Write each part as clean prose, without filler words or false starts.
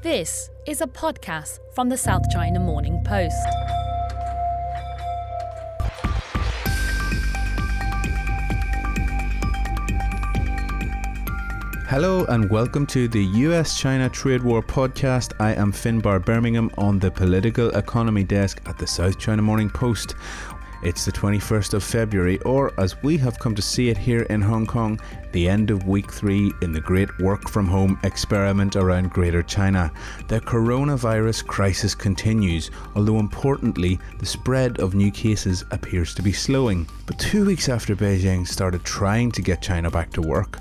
This is a podcast from the South China Morning Post. Hello and welcome to the US-China Trade War podcast. I am Finbarr Bermingham on the political economy desk at the South China Morning Post. It's the 21st of February, or as we have come to see it here in Hong Kong, the end of week 3 in the great work from home experiment around Greater China. The coronavirus crisis continues, although importantly, the spread of new cases appears to be slowing. But 2 weeks after Beijing started trying to get China back to work,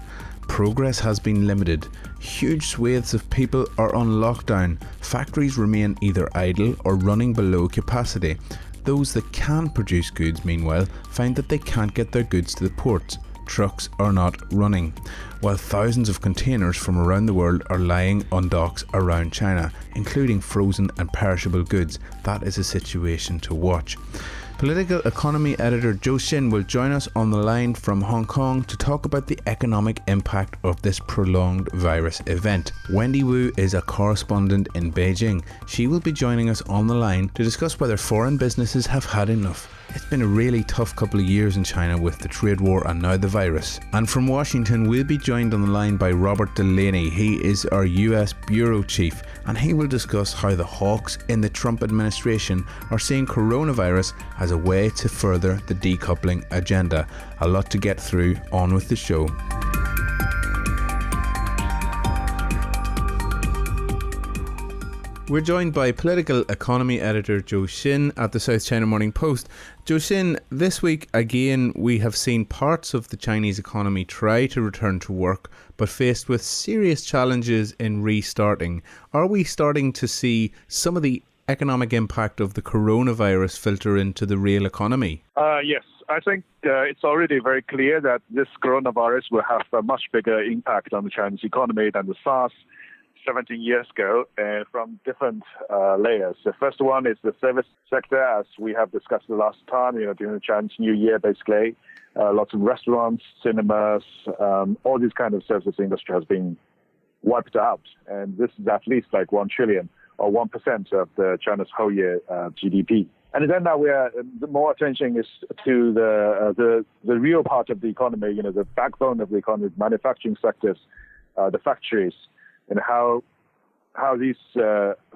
progress has been limited. Huge swathes of people are on lockdown. Factories remain either idle or running below capacity. Those that can produce goods, meanwhile, find that they can't get their goods to the ports. Trucks are not running, while thousands of containers from around the world are lying on docks around China, including frozen and perishable goods. That is a situation to watch. Political economy editor Zhou Xin will join us on the line from Hong Kong to talk about the economic impact of this prolonged virus event. Wendy Wu is a correspondent in Beijing. She will be joining us on the line to discuss whether foreign businesses have had enough. It's been a really tough couple of years in China with the trade war and now the virus. And from Washington, we'll be joined on the line by Rob Delaney. He is our US bureau chief, and he will discuss how the hawks in the Trump administration are seeing coronavirus as a way to further the decoupling agenda. A lot to get through. On with the show. We're joined by political economy editor Zhou Xin at the South China Morning Post. Zhou Xin, this week again we have seen parts of the Chinese economy try to return to work, but faced with serious challenges in restarting. Are we starting to see some of the economic impact of the coronavirus filter into the real economy? Yes, I think it's already very clear that this coronavirus will have a much bigger impact on the Chinese economy than the SARS 17 years ago, from different layers. The first one is the service sector, as we have discussed the last time, during the Chinese New Year, basically. Lots of restaurants, cinemas, all these kind of services industry has been wiped out. And this is at least like 1 trillion or 1% of the China's whole year GDP. And then now the more attention is to the real part of the economy, the backbone of the economy, manufacturing sectors, the factories, and how these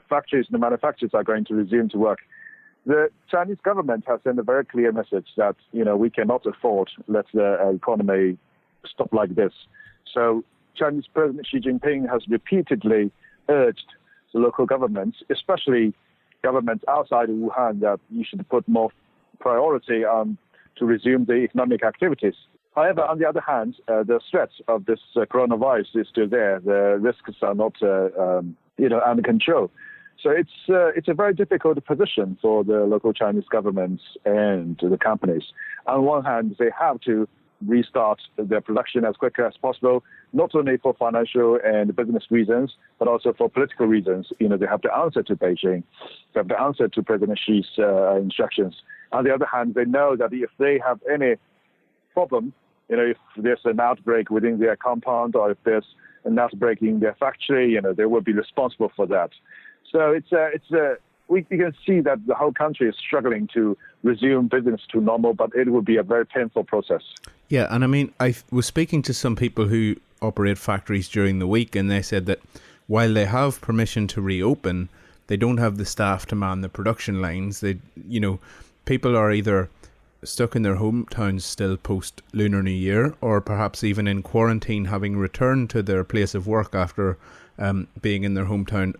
factories and the manufacturers are going to resume to work. The Chinese government has sent a very clear message that, we cannot afford let the economy stop like this. So Chinese President Xi Jinping has repeatedly urged the local governments, especially governments outside of Wuhan, that you should put more priority on to resume the economic activities. However, on the other hand, the threat of this coronavirus is still there. The risks are not, under control. So it's a very difficult position for the local Chinese governments and the companies. On one hand, they have to restart their production as quickly as possible, not only for financial and business reasons, but also for political reasons. They have to answer to Beijing. They have to answer to President Xi's instructions. On the other hand, they know that if they have any problem, if there's an outbreak within their compound or if there's an outbreak in their factory, they will be responsible for that. So we can see that the whole country is struggling to resume business to normal, but it will be a very painful process. Yeah, and I mean, I was speaking to some people who operate factories during the week, and they said that while they have permission to reopen, they don't have the staff to man the production lines. People are either stuck in their hometowns still post Lunar New Year, or perhaps even in quarantine, having returned to their place of work after being in their hometown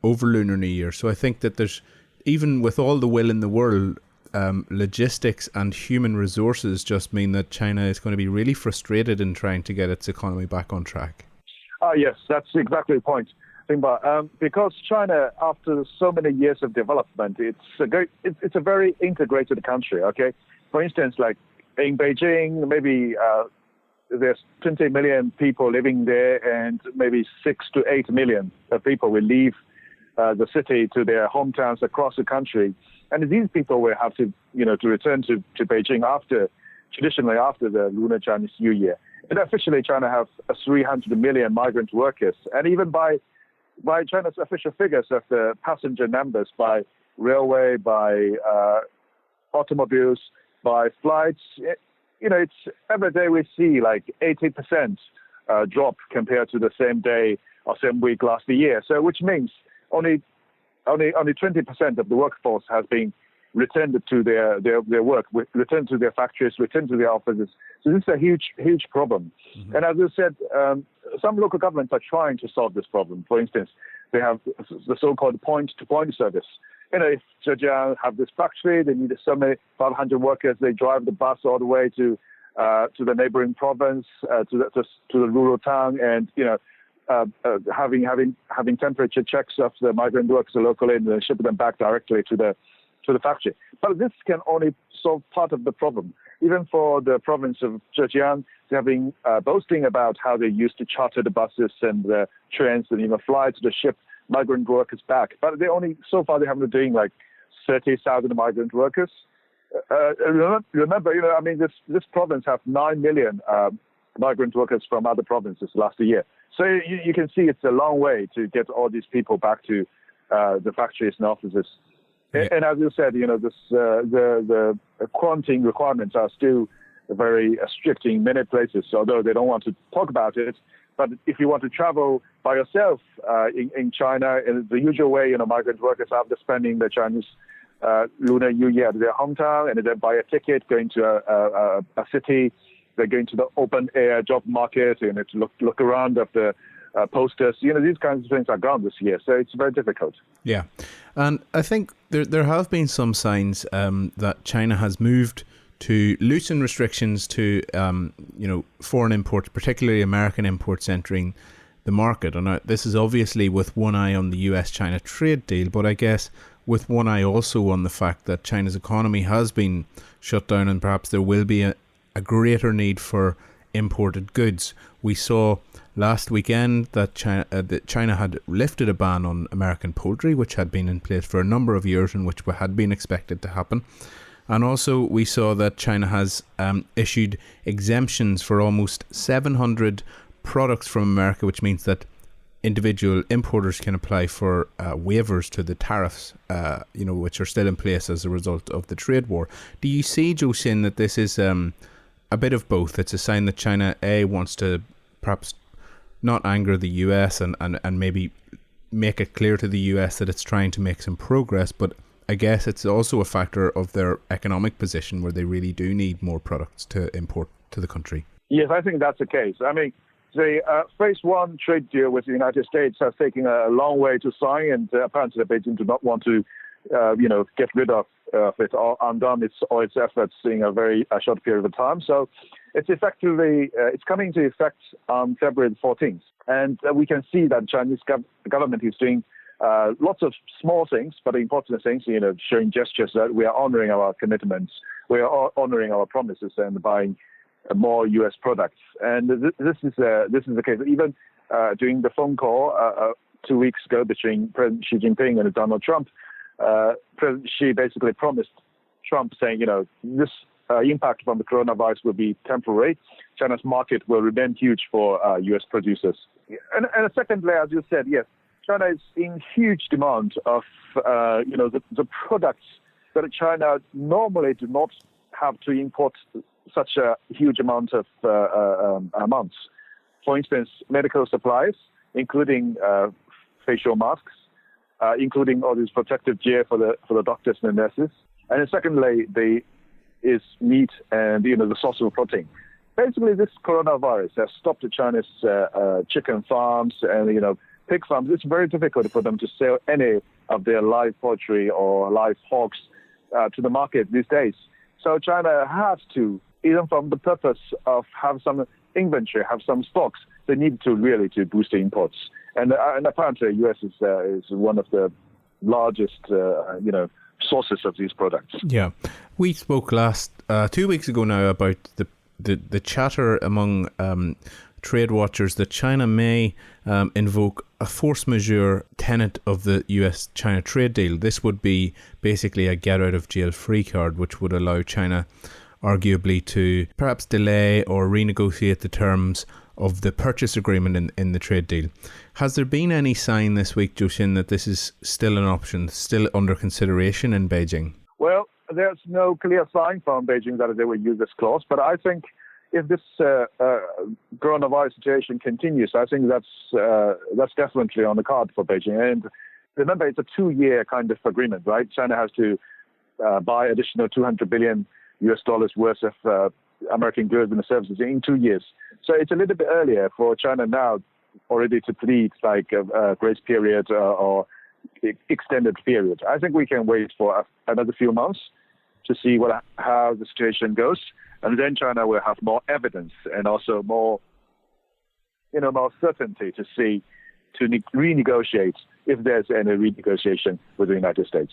over Lunar New Year. So I think that there's, even with all the will in the world, logistics and human resources just mean that China is going to be really frustrated in trying to get its economy back on track. Yes, that's exactly the point. Because China, after so many years of development, it's a very integrated country. Okay, for instance, like in Beijing, maybe there's 20 million people living there, and maybe 6 to 8 million people will leave the city to their hometowns across the country, and these people will have to return to Beijing traditionally after the Lunar Chinese New Year. And officially, China has 300 million migrant workers, and even by by China's official figures of the passenger numbers by railway, by automobiles, by flights, it's every day we see like 80% drop compared to the same day or same week last year. So which means only 20% of the workforce has been returned to their work, returned to their factories, returned to their offices. So this is a huge problem. Mm-hmm. And as I said, some local governments are trying to solve this problem. For instance, they have the so-called point-to-point service. If Zhejiang have this factory, they need so many 500 workers. They drive the bus all the way to the neighboring province, to the rural town, and having temperature checks of the migrant workers locally, and then ship them back directly to the factory. But this can only solve part of the problem. Even for the province of Zhejiang, they have been boasting about how they used to charter the buses and the trains and fly to the ship migrant workers back. But so far they haven't been doing like 30,000 migrant workers. Remember, this province have 9 million migrant workers from other provinces last year. So you can see it's a long way to get all these people back to the factories and offices. Yeah. And as you said, the quarantine requirements are still very strict in many places, although they don't want to talk about it. But if you want to travel by yourself in China, in the usual way, migrant workers, after spending the Chinese Lunar New Year at their hometown, and then buy a ticket going to a city, they're going to the open air job market, and to look around at the posters. These kinds of things are gone this year, so it's very difficult. Yeah, and I think there have been some signs that China has moved to loosen restrictions to foreign imports, particularly American imports entering the market. And this is obviously with one eye on the US-China trade deal, but I guess with one eye also on the fact that China's economy has been shut down, and perhaps there will be a greater need for imported goods. We saw last weekend that China had lifted a ban on American poultry, which had been in place for a number of years and which had been expected to happen. And also we saw that China has issued exemptions for almost 700 products from America, which means that individual importers can apply for waivers to the tariffs, which are still in place as a result of the trade war. Do you see, Zhou Xin, that this is a bit of both? It's a sign that China, wants to perhaps not anger the US and maybe make it clear to the US that it's trying to make some progress, but I guess it's also a factor of their economic position where they really do need more products to import to the country. Yes, I think that's the case. The phase one trade deal with the United States has taken a long way to sign, and apparently Beijing do not want to, get rid of it or undone all its efforts in a very short period of time. So it's effectively, it's coming into effect on February 14th. And we can see that Chinese government is doing lots of small things, but important things, showing gestures that we are honoring our commitments, we are honoring our promises and buying more U.S. products. And this is the case. Even during the phone call 2 weeks ago between President Xi Jinping and Donald Trump, President Xi basically promised Trump saying, this impact from the coronavirus will be temporary. China's market will remain huge for U.S. producers. And secondly, as you said, yes, China is in huge demand of, the products that China normally do not have to import such a huge amount of amounts. For instance, medical supplies, including facial masks, including all these protective gear for the doctors and the nurses. And then secondly, is meat and the source of protein. Basically, this coronavirus has stopped China's chicken farms and pig farms. It's very difficult for them to sell any of their live poultry or live hogs to the market these days. So China has to, even from the purpose of have some inventory, have some stocks, they need to really to boost the imports. And apparently, U.S. is one of the largest, sources of these products. Yeah, we spoke 2 weeks ago now about the chatter among trade watchers that China may invoke a force majeure tenet of the US-China trade deal. This would be basically a get-out-of-jail-free card, which would allow China arguably to perhaps delay or renegotiate the terms of the purchase agreement in the trade deal. Has there been any sign this week, Zhou Xin, that this is still an option, still under consideration in Beijing? Well, there's no clear sign from Beijing that they will use this clause, but I think if this coronavirus situation continues, I think that's definitely on the card for Beijing. And remember, it's a 2-year kind of agreement, right? China has to buy additional $200 billion worth of American goods and services in 2 years. So it's a little bit earlier for China now already to plead like a grace period or extended period. I think we can wait for another few months to see how the situation goes, and then China will have more evidence and also more certainty to renegotiate if there's any renegotiation with the United States.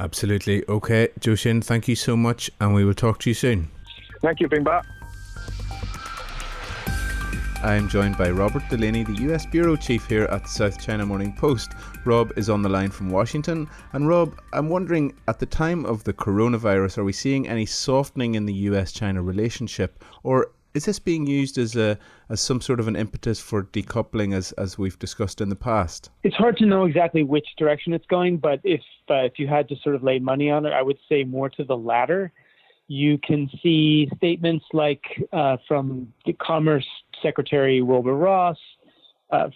Absolutely. Okay, Zhou Xin, thank you so much, and we will talk to you soon. Thank you, Finbarr. I am joined by Robert Delaney, the US Bureau Chief here at the South China Morning Post. Rob is on the line from Washington. And Rob, I'm wondering, at the time of the coronavirus, are we seeing any softening in the US-China relationship? Or is this being used as some sort of an impetus for decoupling, as we've discussed in the past? It's hard to know exactly which direction it's going, but if you had to sort of lay money on it, I would say more to the latter. You can see statements like from the Commerce Secretary Wilbur Ross,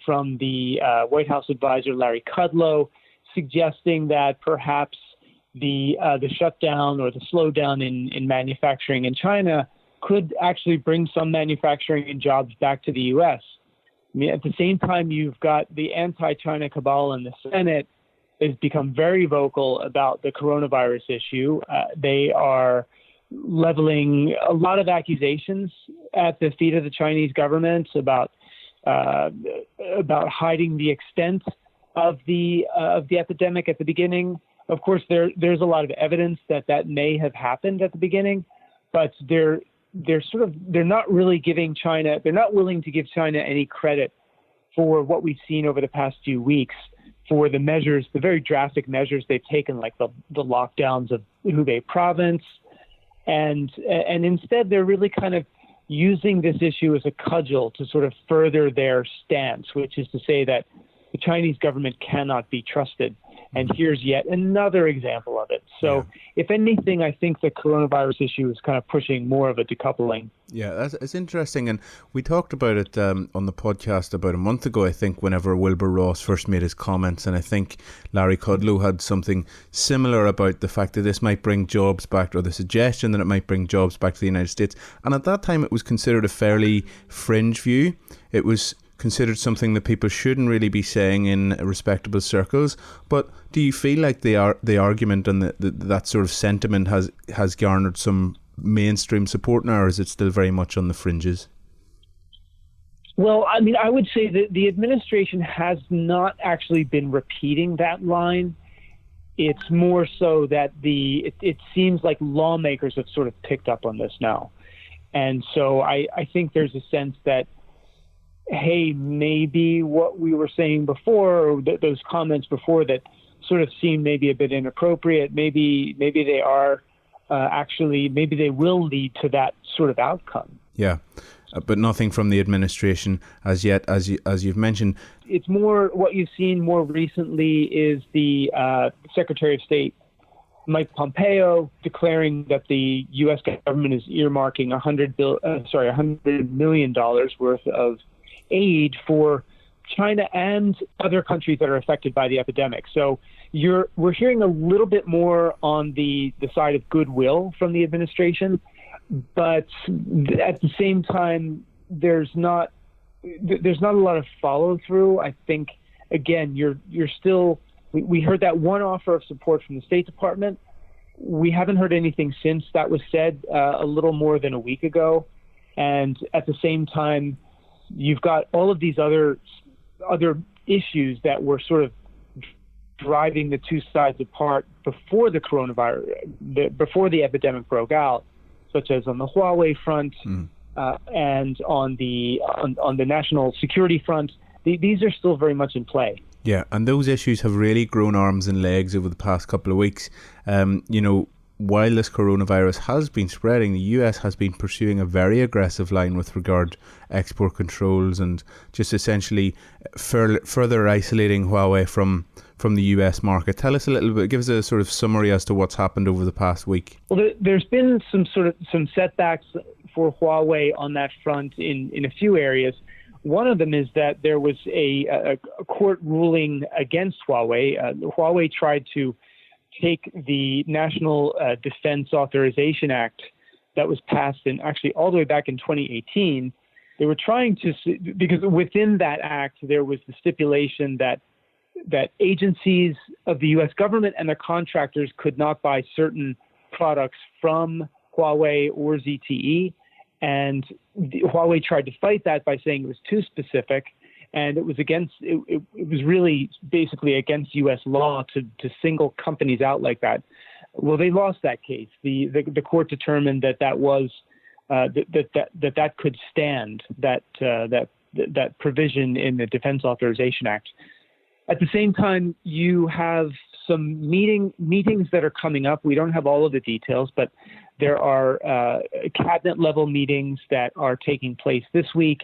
from the White House advisor Larry Kudlow, suggesting that perhaps the shutdown or the slowdown in manufacturing in China could actually bring some manufacturing and jobs back to the U.S. I mean, at the same time, you've got the anti-China cabal in the Senate has become very vocal about the coronavirus issue. They are leveling a lot of accusations at the feet of the Chinese government about hiding the extent of the epidemic at the beginning. Of course, there's a lot of evidence that may have happened at the beginning, but they're not willing to give China any credit for what we've seen over the past few weeks, for the very drastic measures they've taken, like the lockdowns of Huawei province. And instead, they're really kind of using this issue as a cudgel to sort of further their stance, which is to say that the Chinese government cannot be trusted. And here's yet another example of it. So if anything, I think the coronavirus issue is kind of pushing more of a decoupling. Yeah, it's interesting. And we talked about it on the podcast about a month ago, I think, whenever Wilbur Ross first made his comments. And I think Larry Kudlow had something similar about the fact that this might bring jobs back, or the suggestion that it might bring jobs back to the United States. And at that time, it was considered a fairly fringe view. It was considered something that people shouldn't really be saying in respectable circles. But do you feel like the argument and that sort of sentiment has garnered some mainstream support now, or is it still very much on the fringes? Well, I mean, I would say that the administration has not actually been repeating that line. It's more so that it seems like lawmakers have sort of picked up on this now. And so I think there's a sense that, hey, maybe what we were saying before, or those comments before that sort of seemed maybe a bit inappropriate, maybe they are maybe they will lead to that sort of outcome. Yeah, but nothing from the administration as yet, as you've mentioned. It's more what you've seen more recently is the Secretary of State Mike Pompeo declaring that the U.S. government is earmarking $100 million worth of aid for China and other countries that are affected by the epidemic. So we're hearing a little bit more on the side of goodwill from the administration, but at the same time, there's not a lot of follow through. I think again, we heard that one offer of support from the State Department. We haven't heard anything since that was said a little more than a week ago, and at the same time, you've got all of these other issues that were sort of driving the two sides apart before the before the epidemic broke out, such as on the Huawei front and on the national security front. These are still very much in play. Yeah, and those issues have really grown arms and legs over the past couple of weeks. while this coronavirus has been spreading, the US has been pursuing a very aggressive line with regard to export controls and just essentially further isolating Huawei from the US market. Tell us a little bit, give us a sort of summary as to what's happened over the past week. Well, there's been some setbacks for Huawei on that front in a few areas. One of them is that there was a court ruling against Huawei. Huawei tried to take the National Defense Authorization Act that was passed actually all the way back in 2018. They were trying to, because within that act, there was the stipulation that agencies of the U.S. government and their contractors could not buy certain products from Huawei or ZTE. And Huawei tried to fight that by saying it was too specific. And it was it was really basically against U.S. law to single companies out like that. Well, they lost that case. The court determined that was that could stand, that provision in the Defense Authorization Act. At the same time, you have some meetings that are coming up. We don't have all of the details, but there are cabinet level meetings that are taking place this week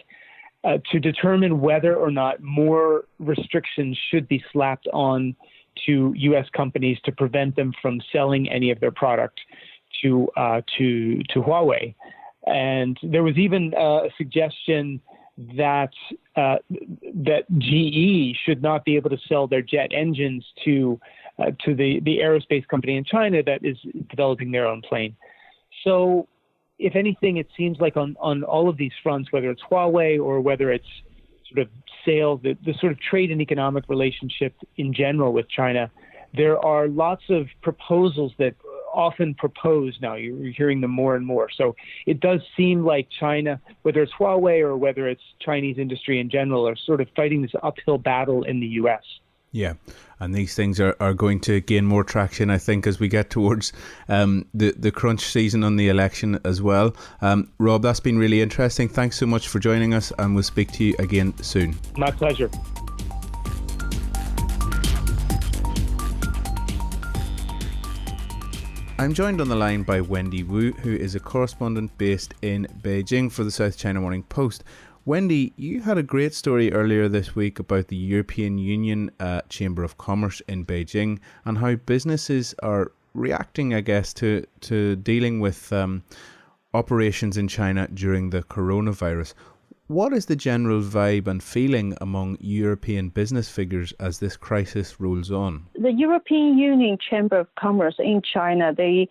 to determine whether or not more restrictions should be slapped on to U.S. companies to prevent them from selling any of their product to Huawei. And there was even a suggestion that GE should not be able to sell their jet engines to the aerospace company in China that is developing their own plane. So, if anything, it seems like on all of these fronts, whether it's Huawei or whether it's sort of sales, the sort of trade and economic relationship in general with China, there are lots of proposals that often proposed now. You're hearing them more and more. So it does seem like China, whether it's Huawei or whether it's Chinese industry in general, are sort of fighting this uphill battle in the U.S. Yeah, and these things are going to gain more traction, I think, as we get towards the crunch season on the election as well. Rob, that's been really interesting. Thanks so much for joining us, and we'll speak to you again soon. My pleasure. I'm joined on the line by Wendy Wu, who is a correspondent based in Beijing for the South China Morning Post. Wendy, you had a great story earlier this week about the European Union Chamber of Commerce in Beijing and how businesses are reacting, I guess, to dealing with operations in China during the coronavirus. What is the general vibe and feeling among European business figures as this crisis rolls on? The European Union Chamber of Commerce in China, they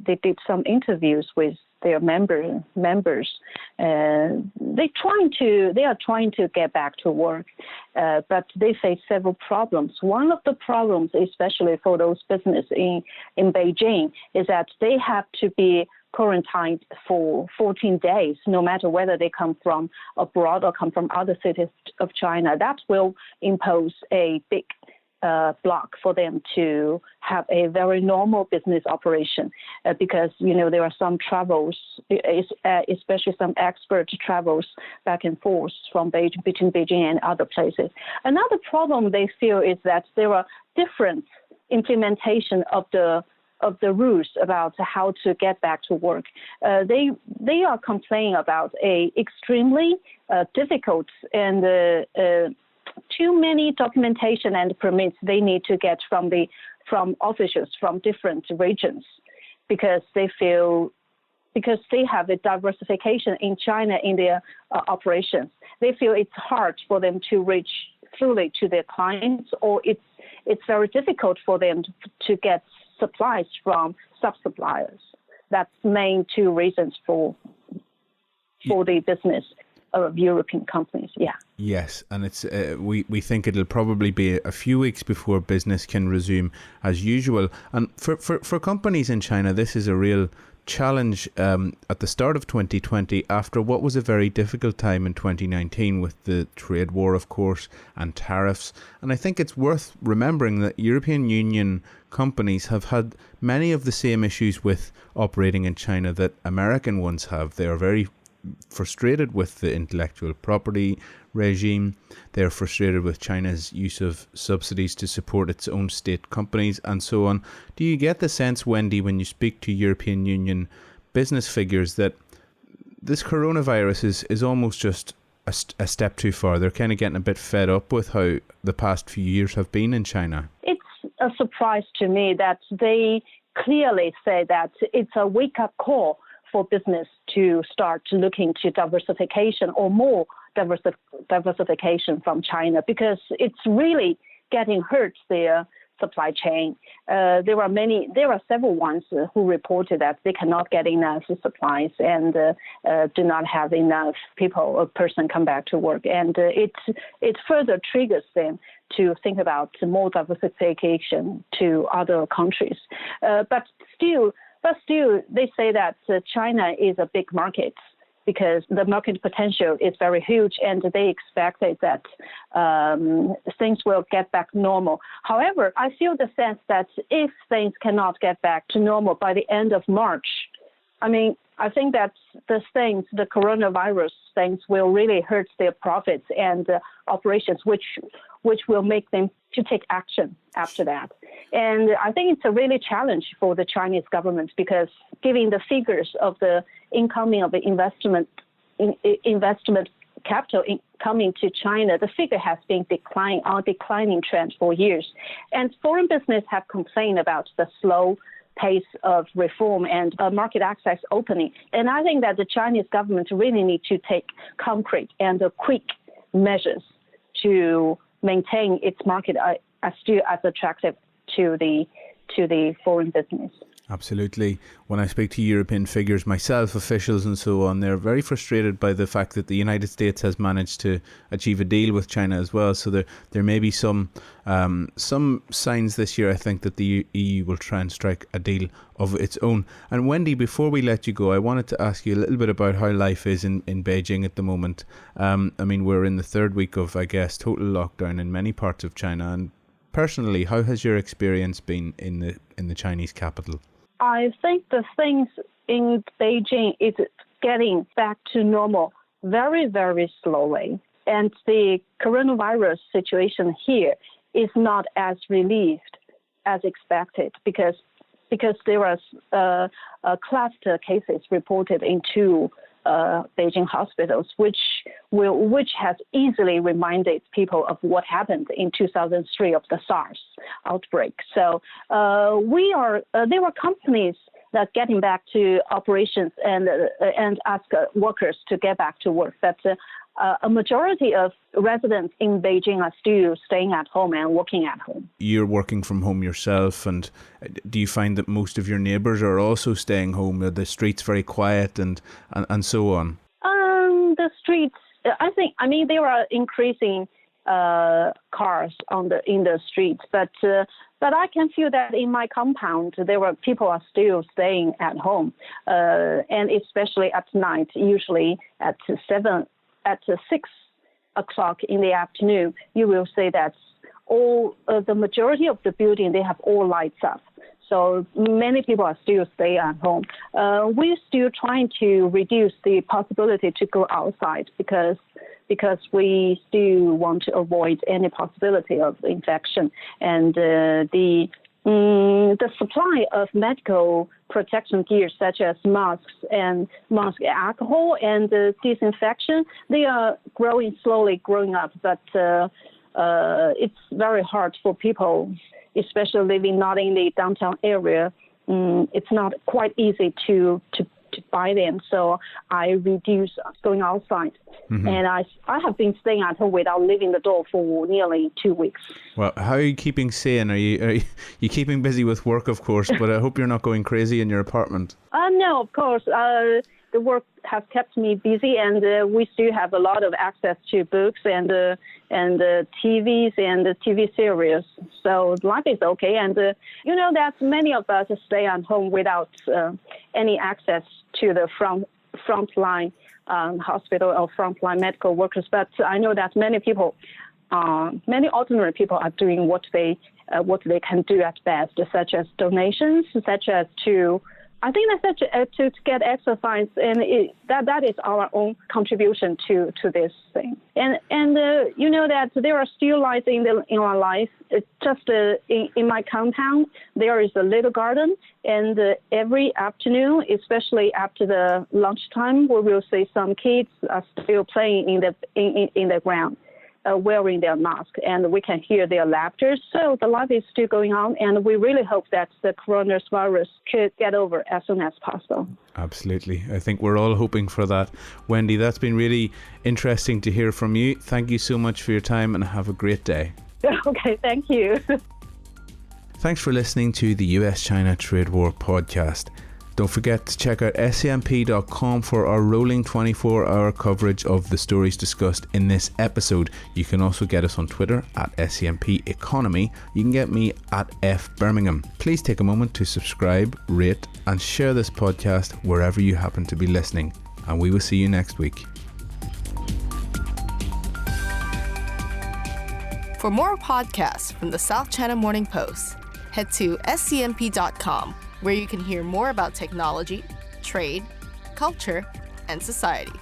did some interviews with their members. They are trying to get back to work, but they face several problems. One of the problems, especially for those businesses in Beijing, is that they have to be quarantined for 14 days, no matter whether they come from abroad or come from other cities of China. That will impose a big block for them to have a very normal business operation because, there are some travels, especially some expert travels back and forth from between Beijing and other places. Another problem they feel is that there are different implementation of the rules about how to get back to work. They are complaining about a extremely difficult and too many documentation and permits they need to get from officials from different regions because they have a diversification in China in their operations. They feel it's hard for them to reach fully to their clients, or it's very difficult for them to get supplies from sub-suppliers. That's main two reasons for the business of European companies. Yeah. Yes, and it's we think it'll probably be a few weeks before business can resume as usual. And for companies in China, this is a real challenge at the start of 2020 after what was a very difficult time in 2019 with the trade war, of course, and tariffs. And I think it's worth remembering that European Union companies have had many of the same issues with operating in China that American ones have. They are very frustrated with the intellectual property regime. They're frustrated with China's use of subsidies to support its own state companies and so on. Do you get the sense, Wendy, when you speak to European Union business figures that this coronavirus is almost just a step too far? They're kind of getting a bit fed up with how the past few years have been in China. It's a surprise to me that they clearly say that it's a wake-up call for business to start looking to diversification or more diversification from China, because it's really getting hurt their supply chain. There are several ones who reported that they cannot get enough supplies and do not have enough people or person come back to work, and it further triggers them to think about more diversification to other countries. But still, they say that China is a big market, because the market potential is very huge, and they expected that things will get back normal. However, I feel the sense that if things cannot get back to normal by the end of March, I think that the coronavirus things will really hurt their profits and operations, which will make them to take action after that. And I think it's a really challenge for the Chinese government, because given the figures of the incoming of the investment capital coming to China, the figure has been declining trend for years. And foreign business have complained about the slow pace of reform and market access opening. And I think that the Chinese government really need to take concrete and quick measures to maintain its market still as attractive to the foreign business. Absolutely. When I speak to European figures myself, officials and so on, they're very frustrated by the fact that the United States has managed to achieve a deal with China as well. So there may be some signs this year, I think, that the EU will try and strike a deal of its own. And Wendy, before we let you go, I wanted to ask you a little bit about how life is in Beijing at the moment. We're in the third week of, I guess, total lockdown in many parts of China. And personally, how has your experience been in the Chinese capital? I think the things in Beijing is getting back to normal very, very slowly. And the coronavirus situation here is not as relieved as expected, because there was cluster cases reported in two Beijing hospitals, which has easily reminded people of what happened in 2003 of the SARS outbreak. So there were companies that getting back to operations and ask workers to get back to work. But a majority of residents in Beijing are still staying at home and working at home. You're working from home yourself, and do you find that most of your neighbours are also staying home? Are the streets very quiet and so on? The streets, there are increasing cars in the streets, but I can feel that in my compound people are still staying at home, and especially at night, usually at 6 o'clock in the afternoon, you will see that the majority of the building, they have all lights up. So many people are still staying at home. We're still trying to reduce the possibility to go outside because we still want to avoid any possibility of infection. And the supply of medical protection gear, such as masks, alcohol, and disinfection, they are slowly growing up. But it's very hard for people, especially living not in the downtown area. It's not quite easy to buy them, so I reduce going outside. Mm-hmm. And I have been staying at home without leaving the door for nearly 2 weeks. Well, how are you keeping sane? Are you keeping busy with work, of course, but I hope you're not going crazy in your apartment. No, of course. The work has kept me busy, and we still have a lot of access to books and TVs and TV series. So life is okay. And that many of us stay at home without any access to the frontline hospital or frontline medical workers. But I know that many ordinary people are doing what they can do at best, such as donations, such as to I think that's to get exercise, and that is our own contribution to this thing. And you know that there are still lights in our life. It's just in my compound, there is a little garden, and every afternoon, especially after the lunchtime, we will see some kids are still playing in the ground. Wearing their mask, and we can hear their laughter. So the life is still going on, and we really hope that the coronavirus could get over as soon as possible. Absolutely. I think we're all hoping for that. Wendy, that's been really interesting to hear from you. Thank you so much for your time, and have a great day. Okay, thank you. Thanks for listening to the US-China Trade War podcast. Don't forget to check out scmp.com for our rolling 24-hour coverage of the stories discussed in this episode. You can also get us on Twitter at SCMP Economy. You can get me at Birmingham. Please take a moment to subscribe, rate, and share this podcast wherever you happen to be listening. And we will see you next week. For more podcasts from the South China Morning Post, head to scmp.com, where you can hear more about technology, trade, culture, and society.